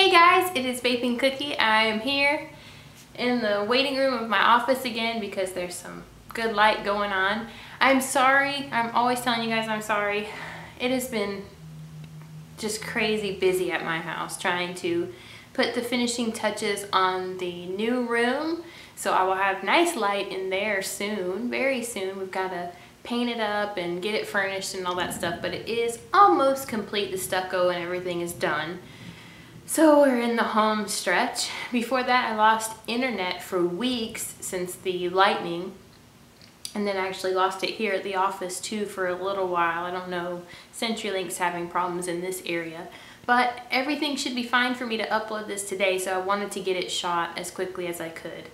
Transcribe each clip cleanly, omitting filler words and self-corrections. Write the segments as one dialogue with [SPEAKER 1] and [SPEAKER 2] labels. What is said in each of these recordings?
[SPEAKER 1] Hey guys, it is Vaping Cookie. I am here in the waiting room of my office again because there's some good light going on. I'm sorry. I'm always telling you guys I'm sorry. It has been just crazy busy at my house trying to put the finishing touches on the new room. So I will have nice light in there soon, very soon. We've got to paint it up and get it furnished and all that stuff, but it is almost complete. The stucco and everything is done. So we're in the home stretch. Before that, I lost internet for weeks since the lightning, and then I actually lost it here at the office too for a little while. I don't know, CenturyLink's having problems in this area, but everything should be fine for me to upload this today, so I wanted to get it shot as quickly as I could.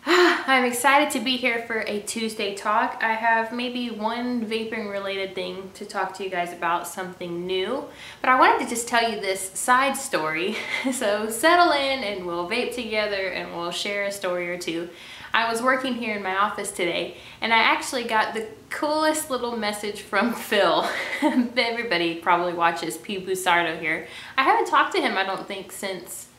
[SPEAKER 1] I'm excited to be here for a Tuesday talk. I have maybe one vaping related thing to talk to you guys about, something new, but I wanted to just tell you this side story. So settle in and we'll vape together and we'll share a story or two. I was working here in my office today and I actually got the coolest little message from Phil. Everybody probably watches P. Busardo here. I haven't talked to him, I don't think, since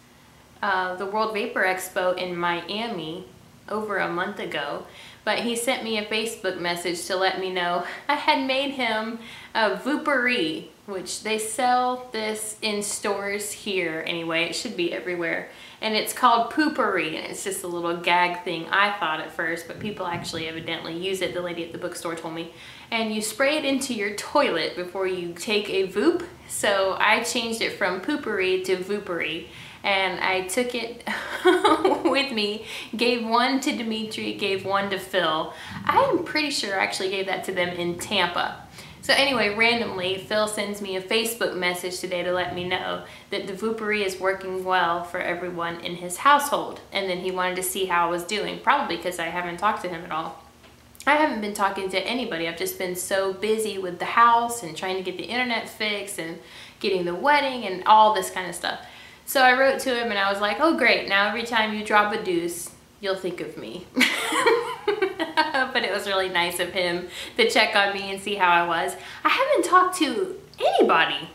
[SPEAKER 1] the World Vapor Expo in Miami over a month ago, but he sent me a Facebook message to let me know I had made him a Voopery, which they sell this in stores here anyway. It should be everywhere, and it's called Poopery, and it's just a little gag thing, I thought at first, but people actually evidently use it. The lady at the bookstore told me, and you spray it into your toilet before you take a Voop. So I changed it from Poopery to Voopery, and I took it with me, gave one to Dimitri, gave one to Phil. I am pretty sure I actually gave that to them in Tampa. So anyway, randomly, Phil sends me a Facebook message today to let me know that the Voopery is working well for everyone in his household. And then he wanted to see how I was doing, probably because I haven't talked to him at all. I haven't been talking to anybody. I've just been so busy with the house and trying to get the internet fixed and getting the wedding and all this kind of stuff. So I wrote to him and I was like, oh great, now every time you drop a deuce, you'll think of me. But it was really nice of him to check on me and see how I was. I haven't talked to anybody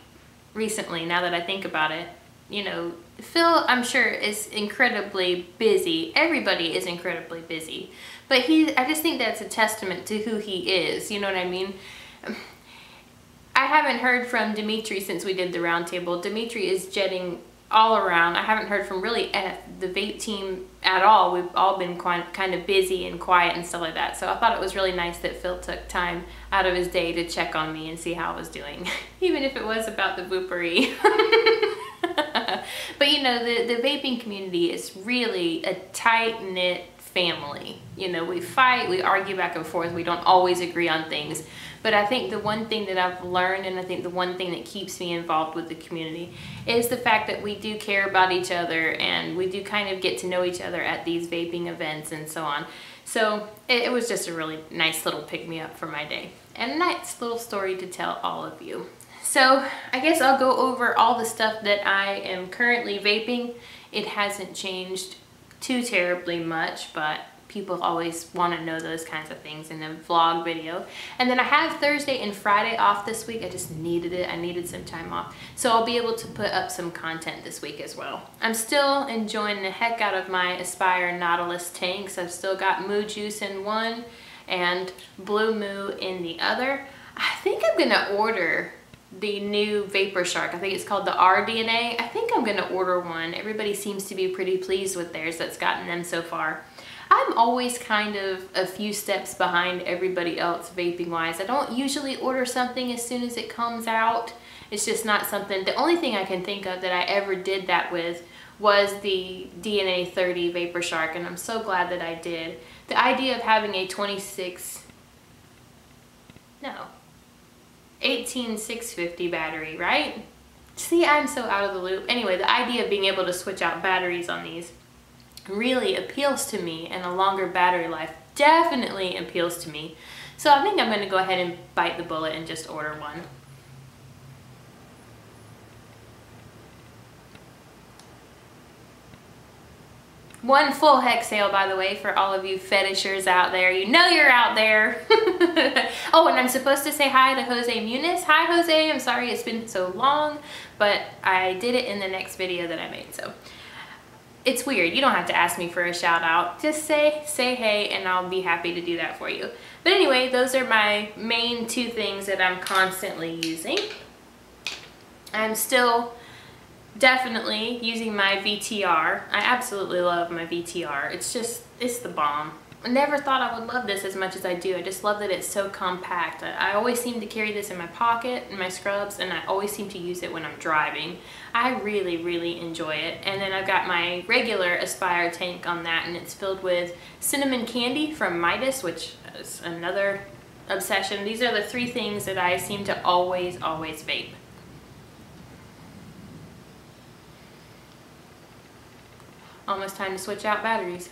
[SPEAKER 1] recently, now that I think about it. You know, Phil, I'm sure, is incredibly busy. Everybody is incredibly busy. But I just think that's a testament to who he is, you know what I mean? I haven't heard from Dimitri since we did the roundtable. Dimitri is jetting all around. I haven't heard from really the Vape team at all. We've all been kind of busy and quiet and stuff like that. So I thought it was really nice that Phil took time out of his day to check on me and see how I was doing, even if it was about the Voopery. But you know, the vaping community is really a tight-knit family. You know, we fight, we argue back and forth, we don't always agree on things. But I think the one thing that I've learned, and I think the one thing that keeps me involved with the community, is the fact that we do care about each other and we do kind of get to know each other at these vaping events and so on. So it was just a really nice little pick-me-up for my day. And a nice little story to tell all of you. So I guess I'll go over all the stuff that I am currently vaping. It hasn't changed too terribly much, but people always want to know those kinds of things in a vlog video. And then I have Thursday and Friday off this week. I just needed it. I needed some time off. So I'll be able to put up some content this week as well. I'm still enjoying the heck out of my Aspire Nautilus tanks. I've still got Moo Juice in one and Blue Moo in the other. I think I'm gonna order the new Vapor Shark. I think it's called the RDNA. I think I'm gonna order one. Everybody seems to be pretty pleased with theirs that's gotten them so far. I'm always kind of a few steps behind everybody else vaping wise. I don't usually order something as soon as it comes out. It's just not something, the only thing I can think of that I ever did that with was the DNA 30 Vapor Shark, and I'm so glad that I did. The idea of having a 18650 battery, right? See, I'm so out of the loop. Anyway, the idea of being able to switch out batteries on these really appeals to me, and a longer battery life definitely appeals to me. So I think I'm going to go ahead and bite the bullet and just order one. One full hex sale, by the way, for all of you fetishers out there. You know you're out there. Oh, and I'm supposed to say hi to Jose Muniz. Hi, Jose. I'm sorry it's been so long, but I did it in the next video that I made, so. It's weird. You don't have to ask me for a shout out. Just say hey, and I'll be happy to do that for you. But anyway, those are my main two things that I'm constantly using. I'm still definitely using my VTR. I absolutely love my VTR. It's the bomb. I never thought I would love this as much as I do. I just love that it's so compact. I always seem to carry this in my pocket, in my scrubs, and I always seem to use it when I'm driving. I really, really enjoy it. And then I've got my regular Aspire tank on that, and it's filled with cinnamon candy from Midas, which is another obsession. These are the three things that I seem to always vape. Almost time to switch out batteries.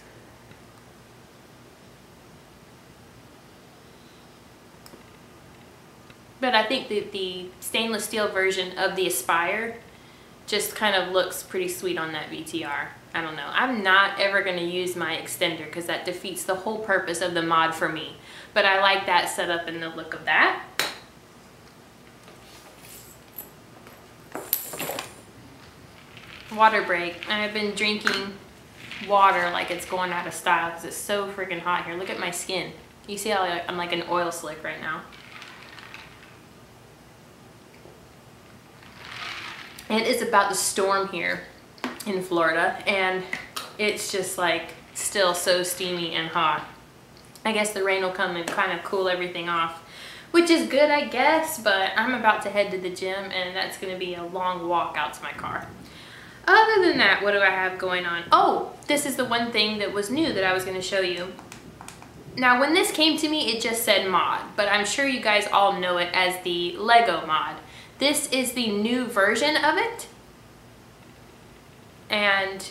[SPEAKER 1] But I think that the stainless steel version of the Aspire just kind of looks pretty sweet on that VTR. I don't know. I'm not ever going to use my extender because that defeats the whole purpose of the mod for me. But I like that setup and the look of that. Water break. I've been drinking water like it's going out of style because it's so freaking hot here. Look at my skin. You see how I'm like an oil slick right now. It is about to storm here in Florida, and it's just like still so steamy and hot. I guess the rain will come and kind of cool everything off, which is good, I guess, but I'm about to head to the gym, and that's going to be a long walk out to my car. Other than that, what do I have going on? Oh, this is the one thing that was new that I was going to show you. Now, when this came to me, it just said mod, but I'm sure you guys all know it as the Lego mod. This is the new version of it, and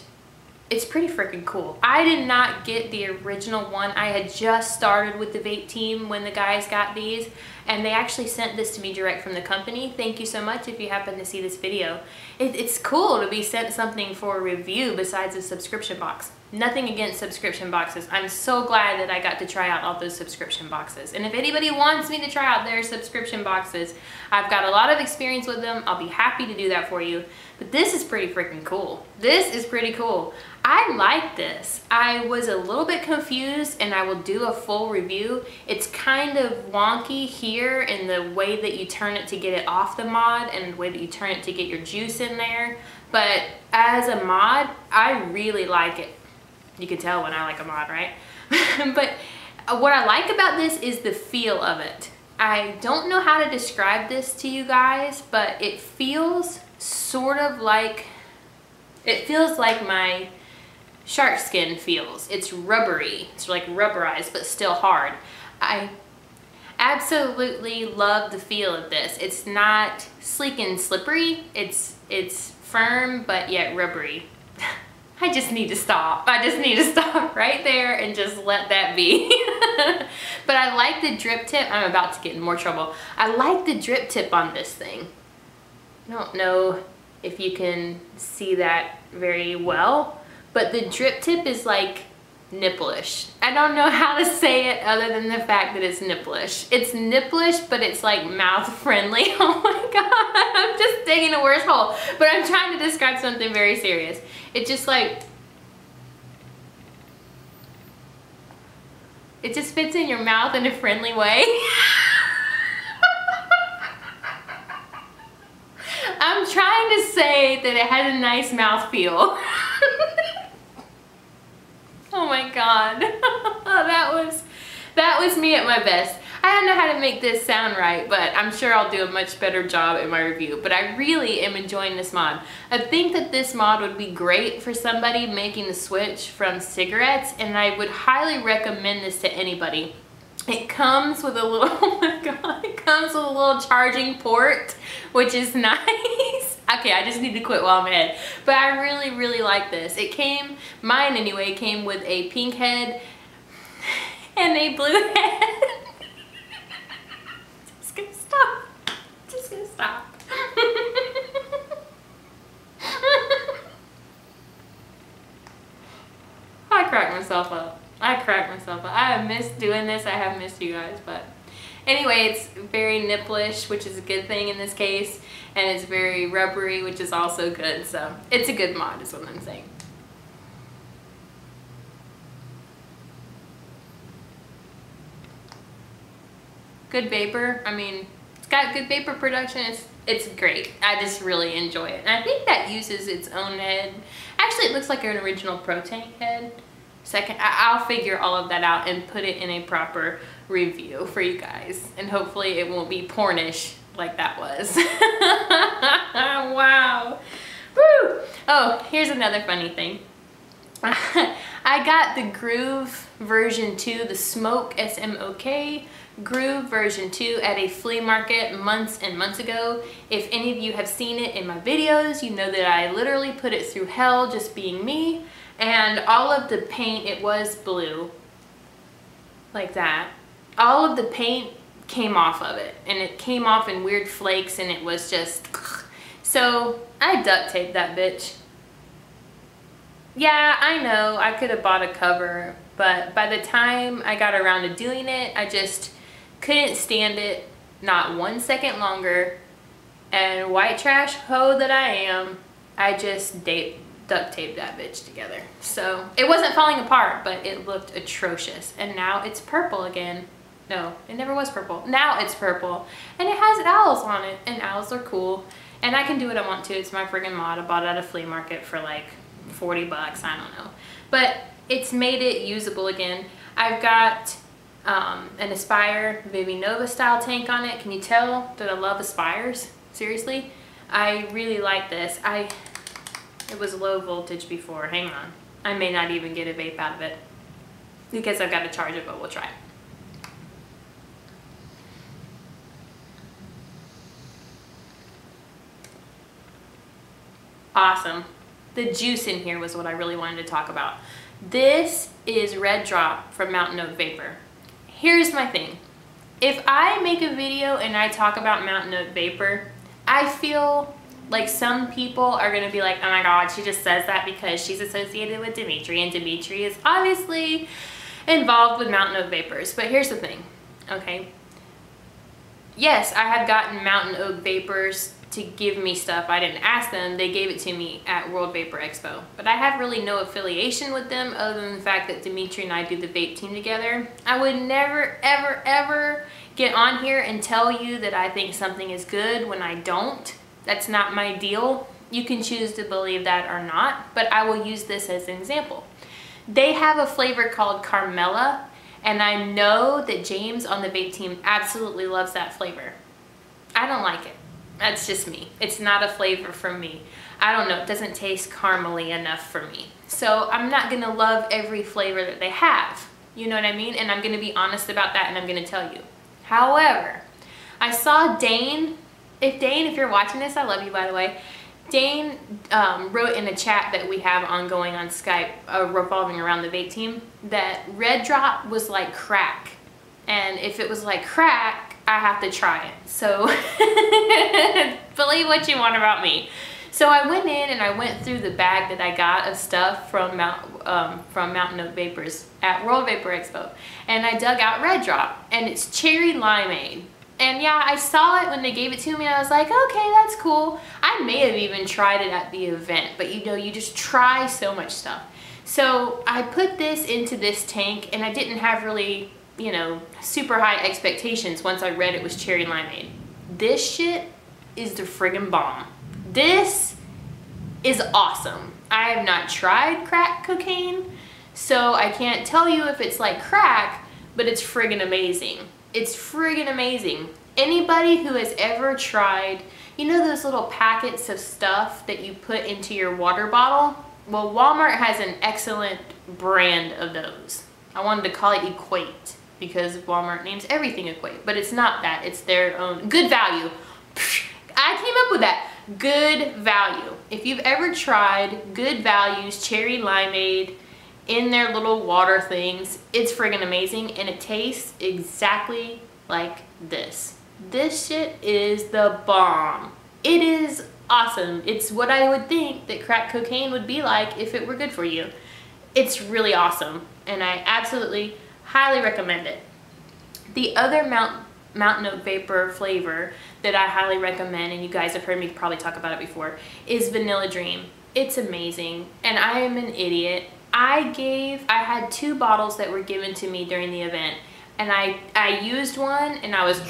[SPEAKER 1] it's pretty freaking cool. I did not get the original one. I had just started with the VapeTeam when the guys got these, and they actually sent this to me direct from the company. Thank you so much if you happen to see this video. It's cool to be sent something for a review besides a subscription box. Nothing against subscription boxes. I'm so glad that I got to try out all those subscription boxes. And if anybody wants me to try out their subscription boxes, I've got a lot of experience with them. I'll be happy to do that for you. But this is pretty freaking cool. This is pretty cool. I like this. I was a little bit confused, and I will do a full review. It's kind of wonky here in the way that you turn it to get it off the mod and the way that you turn it to get your juice in there. But as a mod, I really like it. You can tell when I like a mod, right? But what I like about this is the feel of it. I don't know how to describe this to you guys, but it feels sort of like, it feels like my shark skin feels. It's rubbery. It's like rubberized, but still hard. I absolutely love the feel of this. It's not sleek and slippery. It's firm, but yet rubbery. I just need to stop. I just need to stop right there and just let that be. But I like the drip tip. I'm about to get in more trouble. I like the drip tip on this thing. I don't know if you can see that very well, but the drip tip is like nippleish. I don't know how to say it other than the fact that it's nippleish. It's nippleish, but it's like mouth friendly. Oh my god, I'm just digging a worse hole. But I'm trying to describe something very serious. It just like, it just fits in your mouth in a friendly way. I'm trying to say that it has a nice mouth feel. Oh my god. that was me at my best. I don't know how to make this sound right, but I'm sure I'll do a much better job in my review. But I really am enjoying this mod. I think that this mod would be great for somebody making the switch from cigarettes, and I would highly recommend this to anybody. It comes with a little, oh my god, it comes with a little charging port, which is nice. Okay, I just need to quit while I'm ahead. But I really, really like this. It came, mine anyway, came with a pink head and a blue head. Just gonna stop. Just gonna stop. cracked myself up. I have missed doing this. I have missed you guys, but anyway, it's very nipplish, which is a good thing in this case, and it's very rubbery, which is also good. So it's a good mod is what I'm saying. Good vapor. I mean, it's got good vapor production. It's great. I just really enjoy it. And I think that uses its own head. Actually, it looks like an original Pro Tank head. I'll figure all of that out and put it in a proper review for you guys. And hopefully it won't be pornish like that was. Wow. Woo! Oh, here's another funny thing. I got the Groove version 2, the Smoke, S-M-O-K, Groove version 2 at a flea market months and months ago. If any of you have seen it in my videos, you know that I literally put it through hell just being me. And all of the paint, it was blue, like that. All of the paint came off of it, and it came off in weird flakes, and it was just, so I duct taped that bitch. Yeah, I know, I could have bought a cover, but by the time I got around to doing it, I just couldn't stand it, not 1 second longer. And white trash hoe that I am, I just duct taped that bitch together. So it wasn't falling apart, but it looked atrocious. And now it's purple again. No, it never was purple. Now it's purple, and it has owls on it, and owls are cool. And I can do what I want to. It's my friggin' mod. I bought it at a flea market for like 40 bucks, I don't know. But it's made it usable again. I've got an Aspire Baby Nova style tank on it. Can you tell that I love Aspires? Seriously? I really like this. It was low voltage before. Hang on. I may not even get a vape out of it because I've got to charge it, but we'll try. Awesome. The juice in here was what I really wanted to talk about. This is Red Drop from Mountain Oak Vapor. Here's my thing. If I make a video and I talk about Mountain Oak Vapor, I feel like some people are going to be like, oh my god, she just says that because she's associated with Dimitri, and Dimitri is obviously involved with Mountain Oak Vapors. But here's the thing, okay? Yes, I have gotten Mountain Oak Vapors to give me stuff. I didn't ask them, they gave it to me at World Vapor Expo. But I have really no affiliation with them other than the fact that Dimitri and I do the VapeTeam together. I would never, ever, ever get on here and tell you that I think something is good when I don't. That's not my deal. You can choose to believe that or not, but I will use this as an example. They have a flavor called Carmella, and I know that James on the VapeTeam absolutely loves that flavor. I don't like it. That's just me. It's not a flavor for me. I don't know, it doesn't taste caramely enough for me. So I'm not gonna love every flavor that they have. You know what I mean? And I'm gonna be honest about that, and I'm gonna tell you. However, I saw Dane. If you're watching this, I love you, by the way. Dane wrote in a chat that we have ongoing on Skype, revolving around the VapeTeam, that Red Drop was like crack. And if it was like crack, I have to try it. So believe what you want about me. So I went in and I went through the bag that I got of stuff from Mountain Oak Vapors at World Vapor Expo. And I dug out Red Drop, and it's cherry limeade. And yeah, I saw it when they gave it to me, and I was like, okay, that's cool. I may have even tried it at the event, but you know, you just try so much stuff. So I put this into this tank, and I didn't have really, you know, super high expectations once I read it was cherry limeade. This shit is the friggin' bomb. This is awesome. I have not tried crack cocaine, so I can't tell you if it's like crack, but it's friggin' amazing. It's friggin' amazing. Anybody who has ever tried, you know those little packets of stuff that you put into your water bottle? Well, Walmart has an excellent brand of those. I wanted to call it Equate because Walmart names everything Equate, but it's not that. It's their own Good Value. I came up with that. Good Value. If you've ever tried Good Value's cherry limeade in their little water things, it's friggin' amazing, and it tastes exactly like this. This shit is the bomb. It is awesome. It's what I would think that crack cocaine would be like if it were good for you. it's really awesome, and I absolutely highly recommend it. The other Mountain Oak Vapor flavor that I highly recommend, and you guys have heard me probably talk about it before, is Vanilla Dream. It's amazing, and I am an idiot. I had 2 bottles that were given to me during the event, and I used one and I was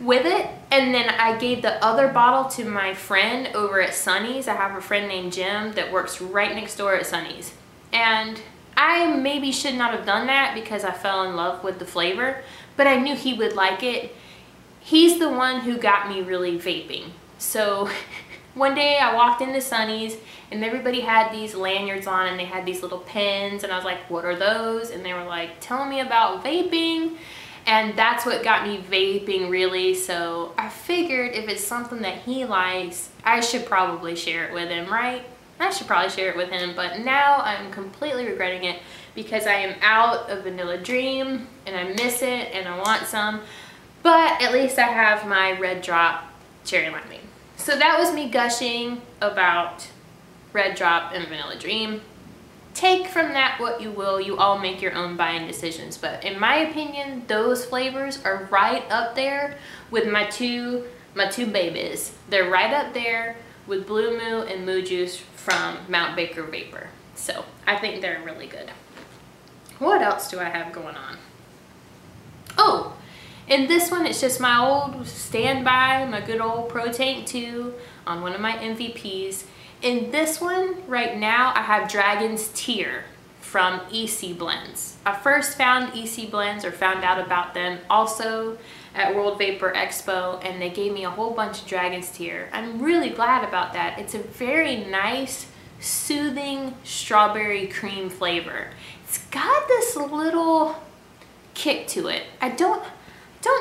[SPEAKER 1] with it, and then I gave the other bottle to my friend over at Sunny's. I have a friend named Jim that works right next door at Sunny's, and I maybe should not have done that because I fell in love with the flavor, but I knew he would like it. He's the one who got me really vaping. So one day I walked into Sunny's and everybody had these lanyards on and they had these little pens, and I was like, what are those? And they were like, tell me about vaping. And that's what got me vaping, really. So I figured if it's something that he likes, I should probably share it with him, right? I should probably share it with him, but now I'm completely regretting it because I am out of Vanilla Dream and I miss it and I want some, but at least I have my Red Drop Cherry Limeade. So that was me gushing about Red Drop and Vanilla Dream. Take from that what you will. You all make your own buying decisions, but in my opinion, those flavors are right up there with my two babies. They're right up there with Blue Moo and Moo Juice from Mount Baker Vapor. So I think they're really good. What else do I have going on? Oh, and this one, it's just my old standby, my good old Pro Tank 2 on one of my MVPs. In this one, right now, I have Dragon's Tear from EC Blends. I first found EC Blends, or found out about them, also at World Vapor Expo, and they gave me a whole bunch of Dragon's Tear. I'm really glad about that. It's a very nice, soothing strawberry cream flavor. It's got this little kick to it. I don't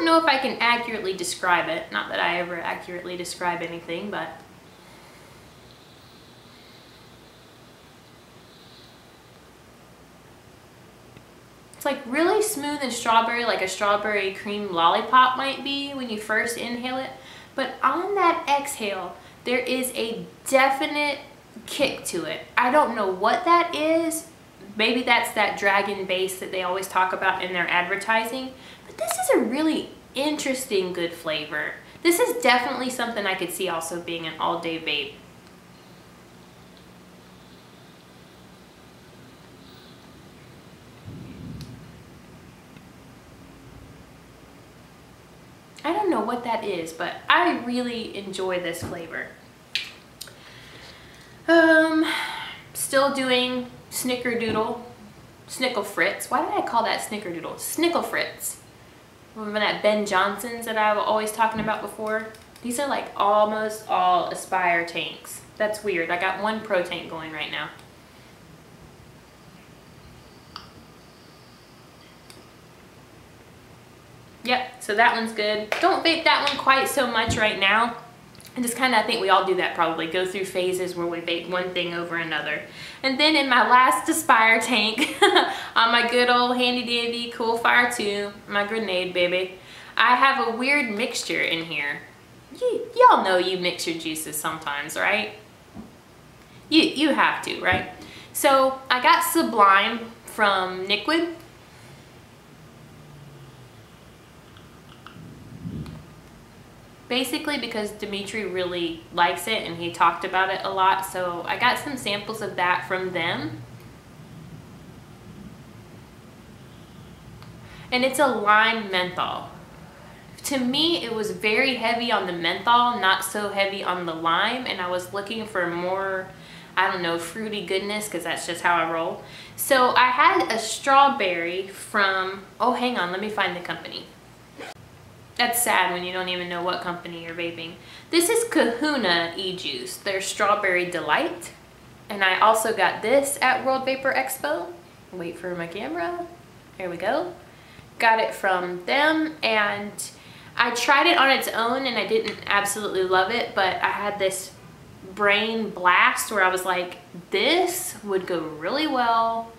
[SPEAKER 1] know if I can accurately describe it. Not that I ever accurately describe anything, but it's like really smooth and strawberry, like a strawberry cream lollipop might be when you first inhale it. But on that exhale, there is a definite kick to it. I don't know what that is. Maybe that's that dragon base that they always talk about in their advertising. But this is a really interesting, good flavor. This is definitely something I could see also being an all-day vape. I don't know what that is, but I really enjoy this flavor. Still doing Snickerdoodle, Snickle Fritz. Why did I call that Snickerdoodle? Snickle Fritz. Remember that Ben Johnson's that I was always talking about before? These are like almost all Aspire tanks. That's weird. I got one Pro tank going right now. Yep, so that one's good. Don't vape that one quite so much right now. I just kind of, I think we all do that probably, go through phases where we vape one thing over another. And then in my last Aspire tank, on my good old handy dandy Cool Fire 2, my grenade baby, I have a weird mixture in here. Y'all know you mix your juices sometimes, right? You have to, right? So I got Sublime from Nickwood. Basically because Dimitri really likes it and he talked about it a lot, so I got some samples of that from them. And it's a lime menthol. To me, it was very heavy on the menthol, not so heavy on the lime, and I was looking for more, I don't know, fruity goodness, because that's just how I roll. So I had a strawberry from, oh hang on, let me find the company. That's sad when you don't even know what company you're vaping. This is Kahuna e-juice, their Strawberry Delight. And I also got this at World Vapor Expo. Wait for my camera. There we go. Got it from them, and I tried it on its own and I didn't absolutely love it, but I had this brain blast where I was like, this would go really well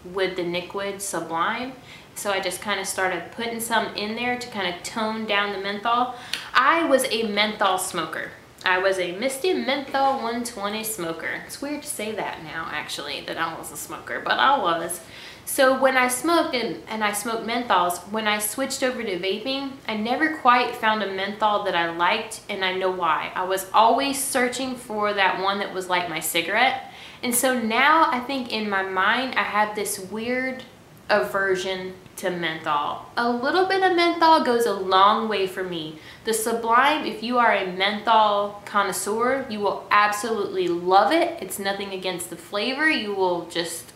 [SPEAKER 1] with the Nickwood Sublime. So I just kind of started putting some in there to kind of tone down the menthol. I was a menthol smoker. I was a Misty Menthol 120 smoker. It's weird to say that now, actually, that I was a smoker, but I was. So when I smoked, and I smoked menthols, when I switched over to vaping, I never quite found a menthol that I liked, and I know why. I was always searching for that one that was like my cigarette. And so now I think in my mind, I have this weird aversion to menthol. A little bit of menthol goes a long way for me. The Sublime, if you are a menthol connoisseur, you will absolutely love it. It's nothing against the flavor. You will just,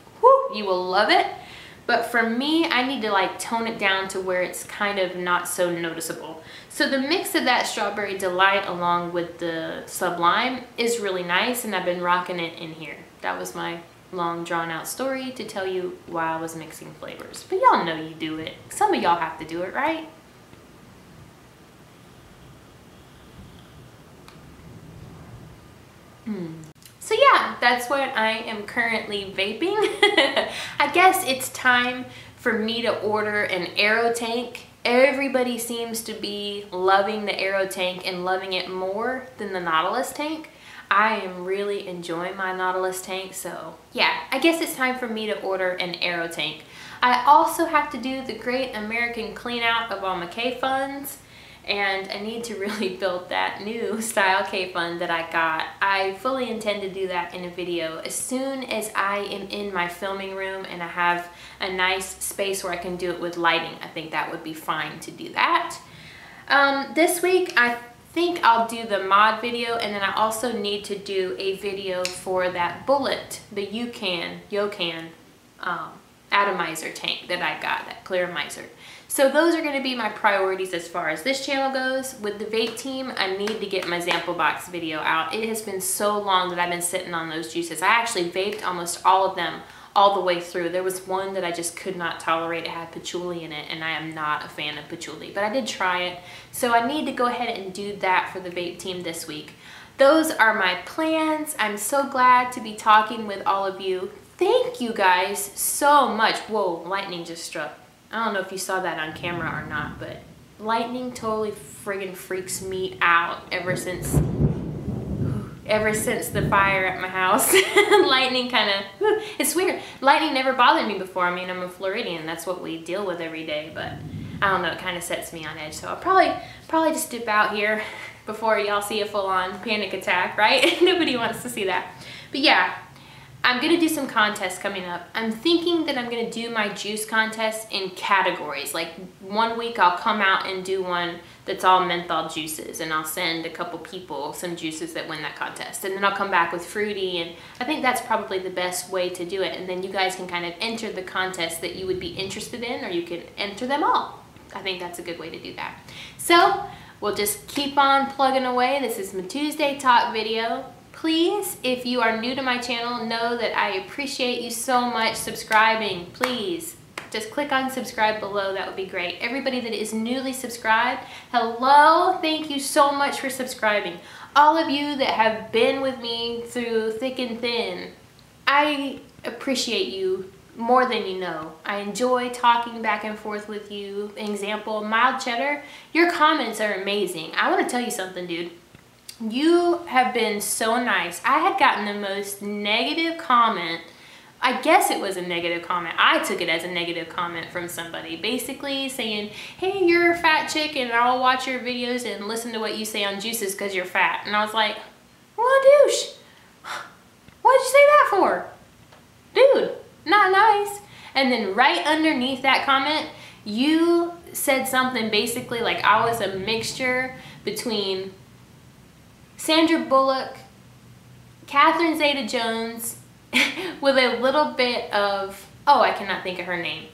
[SPEAKER 1] you will love it. But for me, I need to like tone it down to where it's kind of not so noticeable. So the mix of that Strawberry Delight along with the Sublime is really nice, and I've been rocking it in here. That was my long drawn out story to tell you why I was mixing flavors. But y'all know you do it. Some of y'all have to do it, right? So yeah, that's what I am currently vaping. I guess it's time for me to order an Aero tank. Everybody seems to be loving the Aero tank and loving it more than the Nautilus tank. I am really enjoying my Nautilus tank, so yeah, I guess it's time for me to order an Aero tank. I also have to do the Great American Clean Out of all my K-Funds, and I need to really build that new style K-Fund that I got. I fully intend to do that in a video as soon as I am in my filming room and I have a nice space where I can do it with lighting. I think that would be fine to do that. This week I think I'll do the mod video, and then I also need to do a video for that Bullet, the Yocan atomizer tank that I got, that clear miser. So those are going to be my priorities as far as this channel goes. With the VapeTeam, I need to get my sample box video out. It has been so long that I've been sitting on those juices. I actually vaped almost all of them all the way through. There was one that I just could not tolerate. It had patchouli in it, and I am not a fan of patchouli, but I did try it. So I need to go ahead and do that for the VapeTeam this week. Those are my plans. I'm so glad to be talking with all of you. Thank you guys so much. Whoa, lightning just struck. I don't know if you saw that on camera or not, but lightning totally friggin' freaks me out ever since the fire at my house. Lightning kind of, it's weird. Lightning never bothered me before. I mean, I'm a Floridian. That's what we deal with every day, but I don't know, it kind of sets me on edge. So I'll probably just dip out here before y'all see a full-on panic attack, right? Nobody wants to see that. But yeah, I'm gonna do some contests coming up. I'm thinking that I'm gonna do my juice contest in categories. Like one week I'll come out and do one that's all menthol juices, and I'll send a couple people some juices that win that contest. And then I'll come back with fruity, and I think that's probably the best way to do it. And then you guys can kind of enter the contest that you would be interested in, or you can enter them all. I think that's a good way to do that. So we'll just keep on plugging away. This is my Tuesday Talk video. Please, if you are new to my channel, know that I appreciate you so much subscribing. Please, just click on subscribe below. That would be great. Everybody that is newly subscribed, hello, thank you so much for subscribing. All of you that have been with me through thick and thin, I appreciate you more than you know. I enjoy talking back and forth with you. Example, Mild Cheddar, your comments are amazing. I want to tell you something, dude. You have been so nice. I had gotten the most negative comment. I guess it was a negative comment. I took it as a negative comment from somebody, basically saying, hey, you're a fat chick and I'll watch your videos and listen to what you say on juices because you're fat. And I was like, what a douche. What'd you say that for? Dude, not nice. And then right underneath that comment, you said something basically like I was a mixture between Sandra Bullock, Catherine Zeta-Jones, with a little bit of, oh, I cannot think of her name,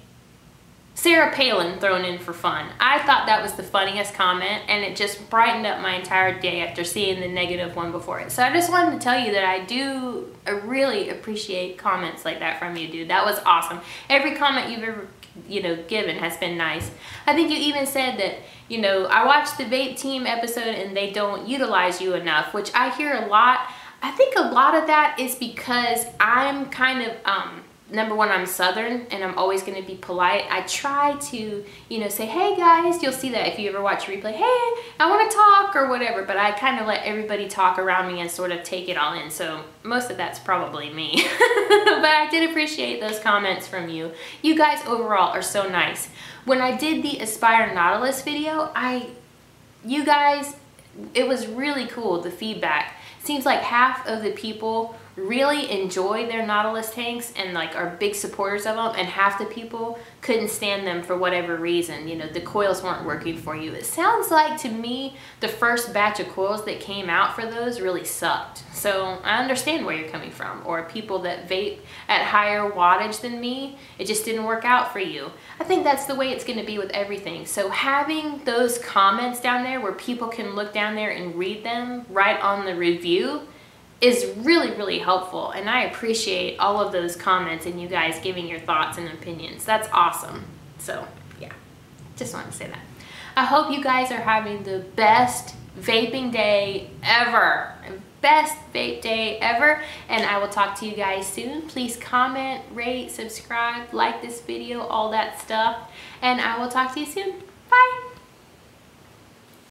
[SPEAKER 1] Sarah Palin thrown in for fun. I thought that was the funniest comment, and it just brightened up my entire day after seeing the negative one before it. So I just wanted to tell you that I really appreciate comments like that from you, dude. That was awesome. Every comment you've ever given has been nice. I think you even said that, I watched the VapeTeam episode and they don't utilize you enough, which I hear a lot. I think a lot of that is because I'm kind of number one, I'm Southern and I'm always going to be polite. I try to, you know, say, hey guys, you'll see that if you ever watch a replay, hey, I want to talk or whatever, but I kind of let everybody talk around me and sort of take it all in. So most of that's probably me. But I did appreciate those comments from you. You guys overall are so nice. When I did the Aspire Nautilus video, you guys, it was really cool, the feedback. Seems like half of the people really enjoy their Nautilus tanks and like are big supporters of them, and half the people couldn't stand them for whatever reason. You know, the coils weren't working for you. It sounds like to me the first batch of coils that came out for those really sucked. So I understand where you're coming from. Or people that vape at higher wattage than me, it just didn't work out for you. I think that's the way it's going to be with everything. So having those comments down there where people can look down there and read them right on the review is really, really helpful, and I appreciate all of those comments and you guys giving your thoughts and opinions. That's awesome. So yeah, just wanted to say that. I hope you guys are having the best vaping day ever, best vape day ever, and I will talk to you guys soon. Please comment, rate, subscribe, like this video, all that stuff, and I will talk to you soon. Bye.